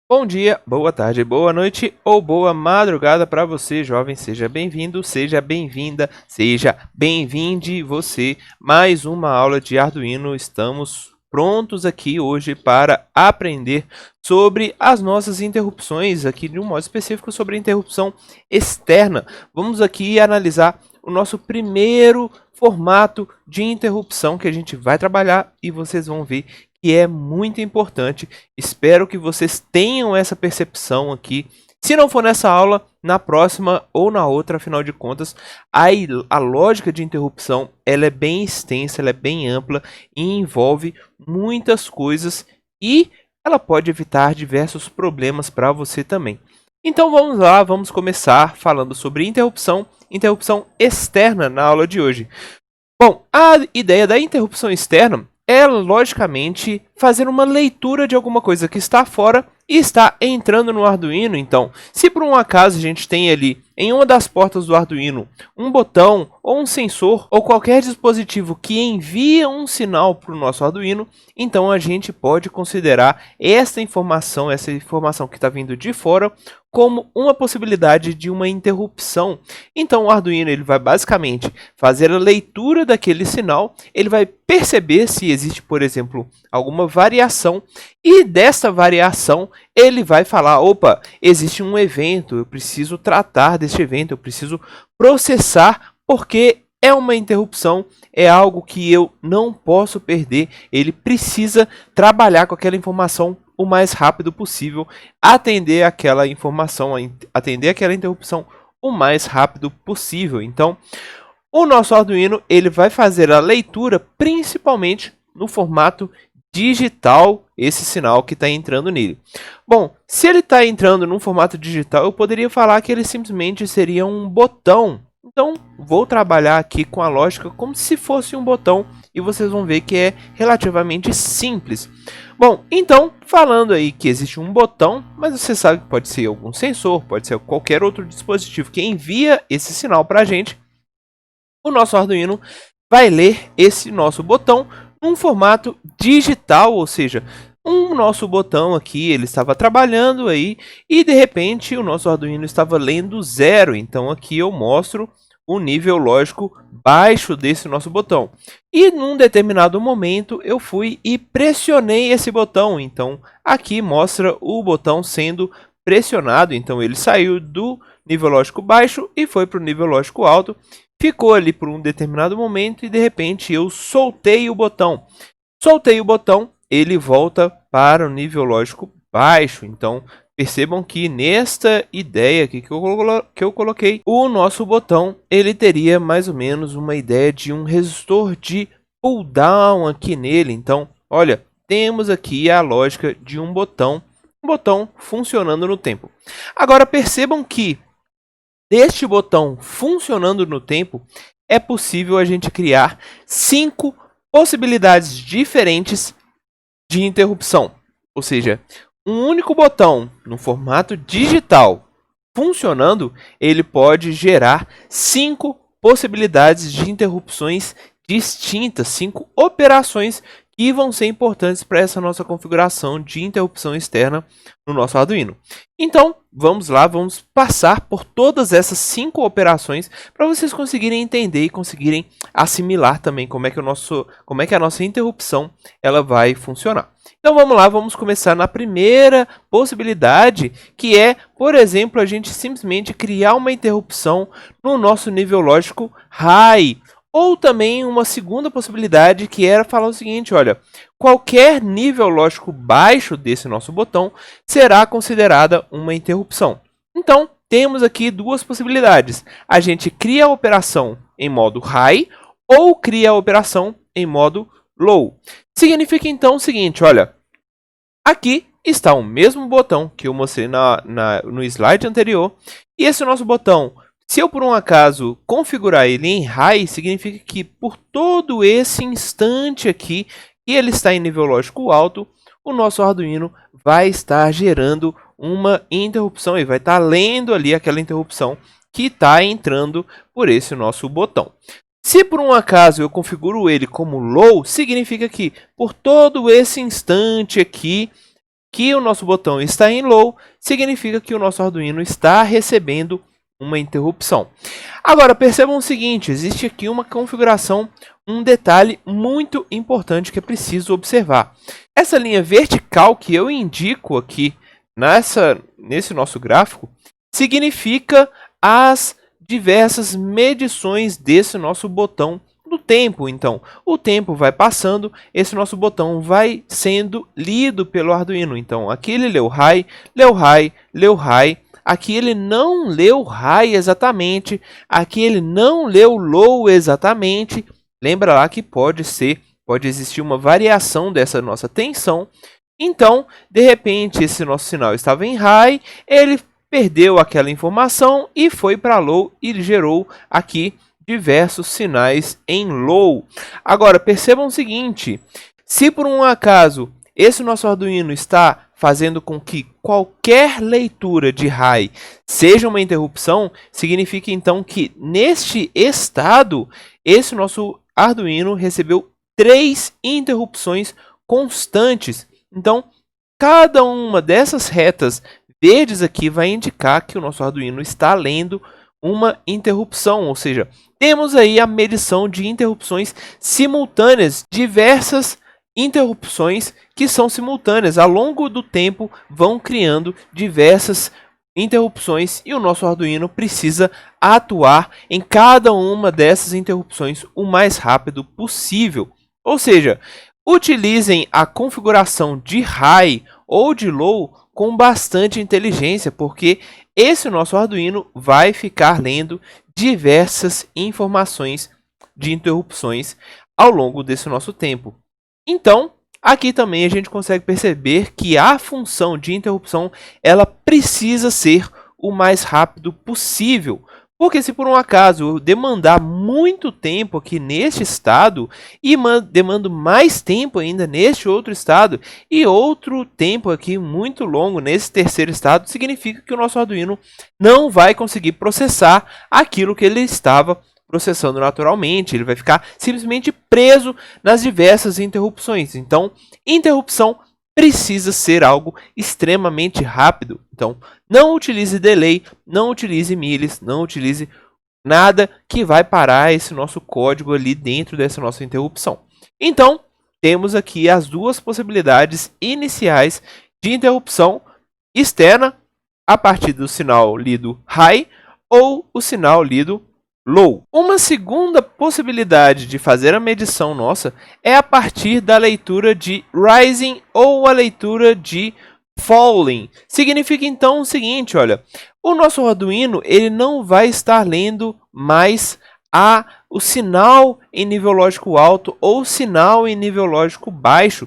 Bom dia, boa tarde, boa noite ou boa madrugada para você, jovem. Seja bem-vindo, seja bem-vinda, seja bem-vinde você. Mais uma aula de Arduino. Estamos prontos aqui hoje para aprender sobre as nossas interrupções, aqui de um modo específico sobre a interrupção externa. Vamos aqui analisar o nosso primeiro formato de interrupção que a gente vai trabalhar e vocês vão ver que é muito importante. Espero que vocês tenham essa percepção aqui. Se não for nessa aula, na próxima ou na outra, afinal de contas, a lógica de interrupção ela é bem extensa, ela é bem ampla e envolve muitas coisas e ela pode evitar diversos problemas para você também. Então vamos lá, vamos começar falando sobre interrupção externa na aula de hoje. Bom, a ideia da interrupção externa é, logicamente, fazer uma leitura de alguma coisa que está fora e está entrando no Arduino. Então, se por um acaso a gente tem ali, em uma das portas do Arduino, um botão ou um sensor ou qualquer dispositivo que envia um sinal para o nosso Arduino, então a gente pode considerar essa informação que está vindo de fora, como uma possibilidade de uma interrupção. Então o Arduino ele vai basicamente fazer a leitura daquele sinal, ele vai perceber se existe, por exemplo, alguma variação, e dessa variação ele vai falar, opa, existe um evento, eu preciso tratar deste evento, eu preciso processar, porque é uma interrupção, é algo que eu não posso perder, ele precisa trabalhar com aquela informação o mais rápido possível, atender aquela informação, atender aquela interrupção o mais rápido possível. Então, o nosso Arduino ele vai fazer a leitura principalmente no formato digital, esse sinal que está entrando nele. Bom, se ele está entrando num formato digital, eu poderia falar que ele simplesmente seria um botão. Então, vou trabalhar aqui com a lógica como se fosse um botão e vocês vão ver que é relativamente simples. Bom, então, falando aí que existe um botão, mas você sabe que pode ser algum sensor, pode ser qualquer outro dispositivo que envia esse sinal para a gente, o nosso Arduino vai ler esse nosso botão num formato digital, ou seja, nosso botão aqui, ele estava trabalhando aí e de repente o nosso Arduino estava lendo 0, então aqui eu mostro o nível lógico baixo desse nosso botão. E num determinado momento eu fui e pressionei esse botão, então aqui mostra o botão sendo pressionado, então ele saiu do nível lógico baixo e foi para o nível lógico alto, ficou ali por um determinado momento e de repente eu soltei o botão. Soltei o botão, ele volta para o nível lógico baixo, então percebam que nesta ideia aqui que eu coloquei, o nosso botão ele teria mais ou menos uma ideia de um resistor de pull down aqui nele. Então, olha, temos aqui a lógica de um botão funcionando no tempo. Agora percebam que deste botão funcionando no tempo, é possível a gente criar 5 possibilidades diferentes de interrupção. Ou seja, um único botão no formato digital funcionando, ele pode gerar 5 possibilidades de interrupções distintas, 5 operações que vão ser importantes para essa nossa configuração de interrupção externa no nosso Arduino. Então, vamos lá, vamos passar por todas essas 5 operações para vocês conseguirem entender e conseguirem assimilar também como é que a nossa interrupção ela vai funcionar. Então vamos lá, vamos começar na primeira possibilidade, que é, por exemplo, a gente simplesmente criar uma interrupção no nosso nível lógico high. Ou também uma segunda possibilidade que era falar o seguinte, olha, qualquer nível lógico baixo desse nosso botão será considerada uma interrupção. Então, temos aqui duas possibilidades. A gente cria a operação em modo high ou cria a operação em modo low. Significa então o seguinte, olha, aqui está o mesmo botão que eu mostrei no slide anterior, e esse nosso botão, se eu por um acaso configurar ele em high, significa que por todo esse instante aqui, que ele está em nível lógico alto, o nosso Arduino vai estar gerando uma interrupção e vai estar lendo ali aquela interrupção que está entrando por esse nosso botão. Se por um acaso eu configuro ele como low, significa que por todo esse instante aqui, que o nosso botão está em low, significa que o nosso Arduino está recebendo uma interrupção. Agora, percebam o seguinte, existe aqui uma configuração, um detalhe muito importante que é preciso observar. Essa linha vertical que eu indico aqui nesse nosso gráfico, significa as diversas medições desse nosso botão do tempo. Então, o tempo vai passando, esse nosso botão vai sendo lido pelo Arduino. Então, aqui ele leu high, leu high, leu high. Aqui ele não leu high exatamente, aqui ele não leu low exatamente. Lembra lá que pode existir uma variação dessa nossa tensão. Então, de repente, esse nosso sinal estava em high, ele perdeu aquela informação e foi para low e gerou aqui diversos sinais em low. Agora, percebam o seguinte, se por um acaso esse nosso Arduino está fazendo com que qualquer leitura de high seja uma interrupção, significa então que neste estado, esse nosso Arduino recebeu 3 interrupções constantes. Então, cada uma dessas retas verdes aqui vai indicar que o nosso Arduino está lendo uma interrupção, ou seja, temos aí a medição de interrupções simultâneas, diversas interrupções que são simultâneas, ao longo do tempo vão criando diversas interrupções e o nosso Arduino precisa atuar em cada uma dessas interrupções o mais rápido possível. Ou seja, utilizem a configuração de high ou de low com bastante inteligência, porque esse nosso Arduino vai ficar lendo diversas informações de interrupções ao longo desse nosso tempo. Então, aqui também a gente consegue perceber que a função de interrupção ela precisa ser o mais rápido possível. Porque se por um acaso eu demandar muito tempo aqui neste estado e demando mais tempo ainda neste outro estado e outro tempo aqui muito longo nesse terceiro estado, significa que o nosso Arduino não vai conseguir processar aquilo que ele estava processando naturalmente. Ele vai ficar simplesmente preso nas diversas interrupções. Então, interrupção precisa ser algo extremamente rápido. Então, não utilize delay, não utilize millis, não utilize nada que vai parar esse nosso código ali dentro dessa nossa interrupção. Então, temos aqui as duas possibilidades iniciais de interrupção externa a partir do sinal lido high ou o sinal lido low. Uma segunda possibilidade de fazer a medição nossa é a partir da leitura de rising ou a leitura de falling. Significa então o seguinte, olha, o nosso Arduino ele não vai estar lendo mais o sinal em nível lógico alto ou sinal em nível lógico baixo.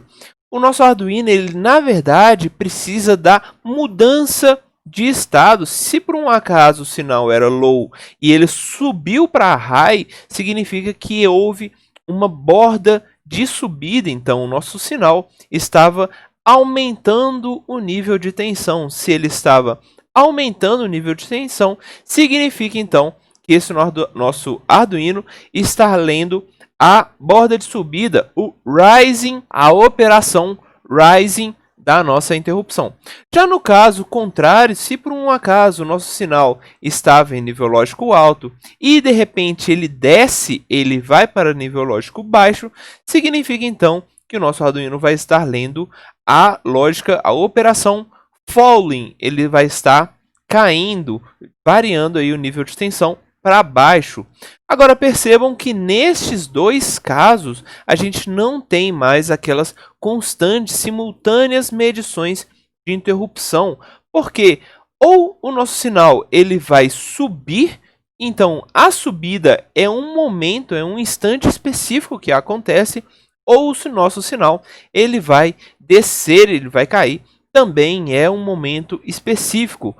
O nosso Arduino ele na verdade precisa da mudança de estado. Se por um acaso o sinal era low e ele subiu para high, significa que houve uma borda de subida, então o nosso sinal estava aumentando o nível de tensão. Se ele estava aumentando o nível de tensão, significa então que esse nosso Arduino está lendo a borda de subida, o rising, a operação rising da nossa interrupção. Já no caso contrário, se por um acaso o nosso sinal estava em nível lógico alto e de repente ele desce, ele vai para nível lógico baixo, significa então que o nosso Arduino vai estar lendo a lógica, a operação falling, ele vai estar caindo, variando aí o nível de tensão para baixo. Agora percebam que nestes dois casos a gente não tem mais aquelas constantes, simultâneas medições de interrupção, porque ou o nosso sinal ele vai subir, então a subida é um momento, é um instante específico que acontece, ou se o nosso sinal ele vai descer, ele vai cair, também é um momento específico.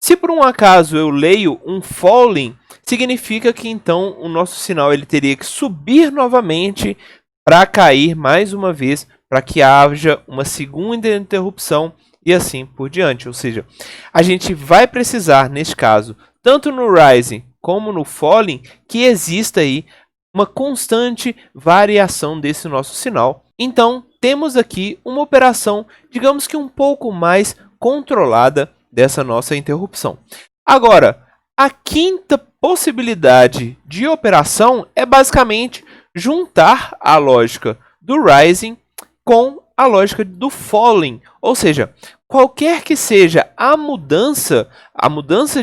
Se por um acaso eu leio um falling, significa que então o nosso sinal ele teria que subir novamente para cair mais uma vez, para que haja uma segunda interrupção e assim por diante. Ou seja, a gente vai precisar, neste caso, tanto no rising como no falling, que exista aí uma constante variação desse nosso sinal Então, temos aqui uma operação, digamos que um pouco mais controlada dessa nossa interrupção. Agora, a quinta possibilidade de operação é basicamente juntar a lógica do rising com a lógica do falling, ou seja, qualquer que seja a mudança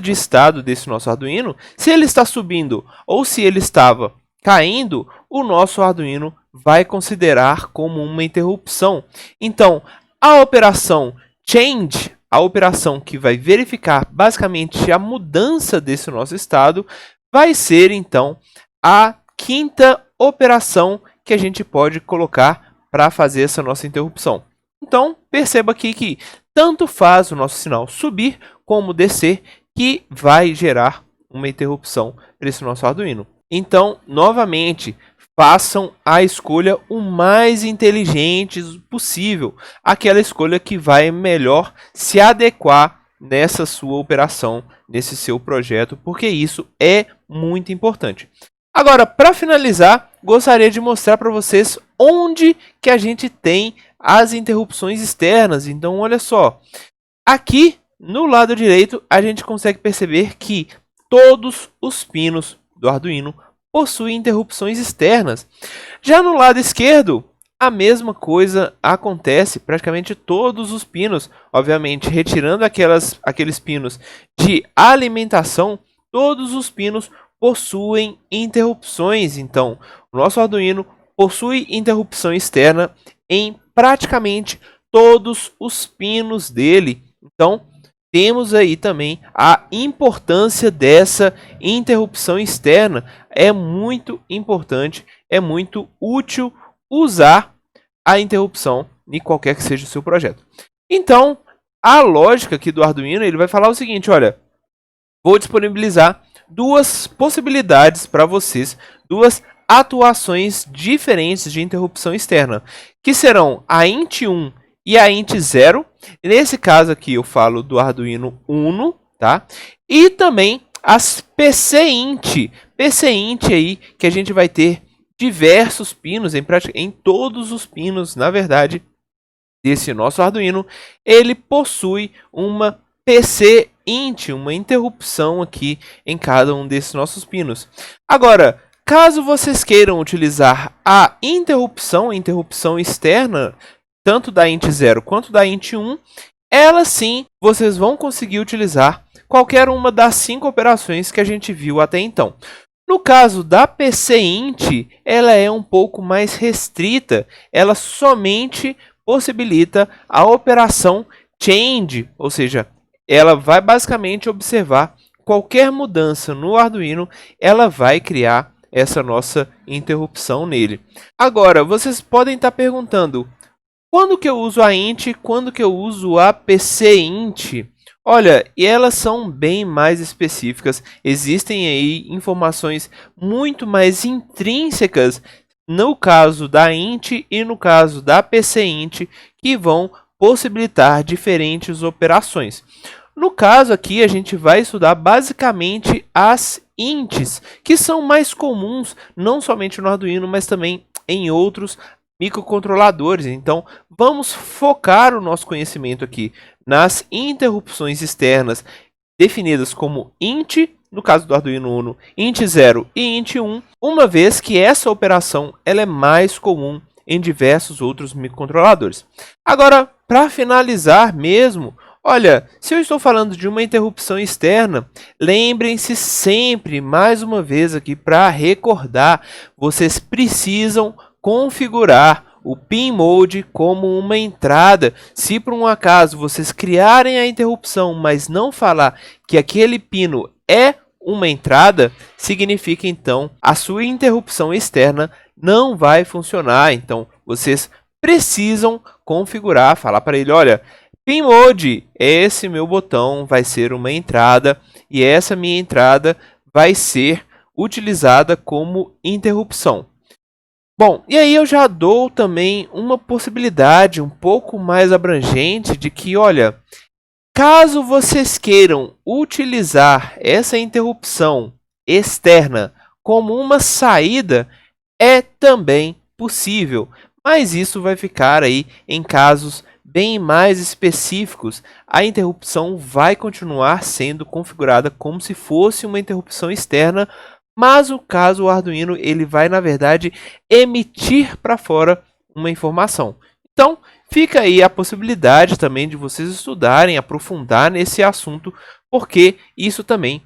de estado desse nosso Arduino, se ele está subindo ou se ele estava caindo, o nosso Arduino vai considerar como uma interrupção. Então, a operação change, a operação que vai verificar basicamente a mudança desse nosso estado, vai ser então a quinta operação que a gente pode colocar para fazer essa nossa interrupção. Então, perceba aqui que tanto faz o nosso sinal subir como descer, que vai gerar uma interrupção para esse nosso Arduino. Então, novamente, façam a escolha o mais inteligente possível, aquela escolha que vai melhor se adequar nessa sua operação, nesse seu projeto, porque isso é muito importante. Agora, para finalizar, gostaria de mostrar para vocês onde que a gente tem as interrupções externas. Então, olha só, aqui no lado direito a gente consegue perceber que todos os pinos do Arduino possuem interrupções externas. Já no lado esquerdo, a mesma coisa acontece, praticamente todos os pinos, obviamente retirando aqueles pinos de alimentação, todos os pinos possuem interrupções. Então, o nosso Arduino possui interrupção externa em praticamente todos os pinos dele. Então, temos aí também a importância dessa interrupção externa. É muito importante, é muito útil usar a interrupção em qualquer que seja o seu projeto. Então, a lógica aqui do Arduino, ele vai falar o seguinte, olha, vou disponibilizar duas possibilidades para vocês, duas atuações diferentes de interrupção externa, que serão a int1 e a int0. Nesse caso aqui eu falo do Arduino Uno, tá? E também as PCInt. PCInt aí que a gente vai ter diversos pinos, em todos os pinos, na verdade, desse nosso Arduino, ele possui uma PCInt, uma interrupção aqui em cada um desses nossos pinos. Agora, caso vocês queiram utilizar a interrupção externa, tanto da int0 quanto da int1, ela sim, vocês vão conseguir utilizar qualquer uma das 5 operações que a gente viu até então. No caso da PCInt, ela é um pouco mais restrita, ela somente possibilita a operação change, ou seja, ela vai basicamente observar qualquer mudança no Arduino, ela vai criar essa nossa interrupção nele. Agora, vocês podem estar perguntando, quando que eu uso a int, quando que eu uso a PCInt? Olha, e elas são bem mais específicas, existem aí informações muito mais intrínsecas no caso da int e no caso da PCInt que vão possibilitar diferentes operações. No caso aqui a gente vai estudar basicamente as ints, que são mais comuns não somente no Arduino, mas também em outros microcontroladores. Então, vamos focar o nosso conhecimento aqui nas interrupções externas definidas como int, no caso do Arduino Uno, int0 e int1, uma vez que essa operação ela é mais comum em diversos outros microcontroladores. Agora, para finalizar mesmo, olha, se eu estou falando de uma interrupção externa, lembrem-se sempre, mais uma vez aqui para recordar, vocês precisam configurar o pin mode como uma entrada. Se por um acaso vocês criarem a interrupção, mas não falar que aquele pino é uma entrada, significa então a sua interrupção externa não vai funcionar. Então vocês precisam configurar, falar para ele, olha, pin mode, esse meu botão vai ser uma entrada e essa minha entrada vai ser utilizada como interrupção. Bom, e aí eu já dou também uma possibilidade um pouco mais abrangente de que, olha, caso vocês queiram utilizar essa interrupção externa como uma saída, é também possível. mas isso vai ficar aí em casos bem mais específicos. A interrupção vai continuar sendo configurada como se fosse uma interrupção externa, mas o caso o Arduino ele vai na verdade emitir para fora uma informação. Então, fica aí a possibilidade também de vocês estudarem, aprofundar nesse assunto, porque isso também,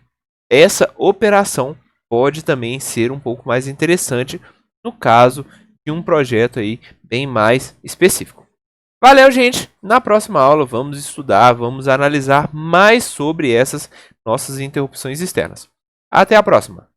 essa operação pode também ser um pouco mais interessante no caso de um projeto aí bem mais específico. Valeu, gente! Na próxima aula vamos estudar, vamos analisar mais sobre essas nossas interrupções externas. Até a próxima!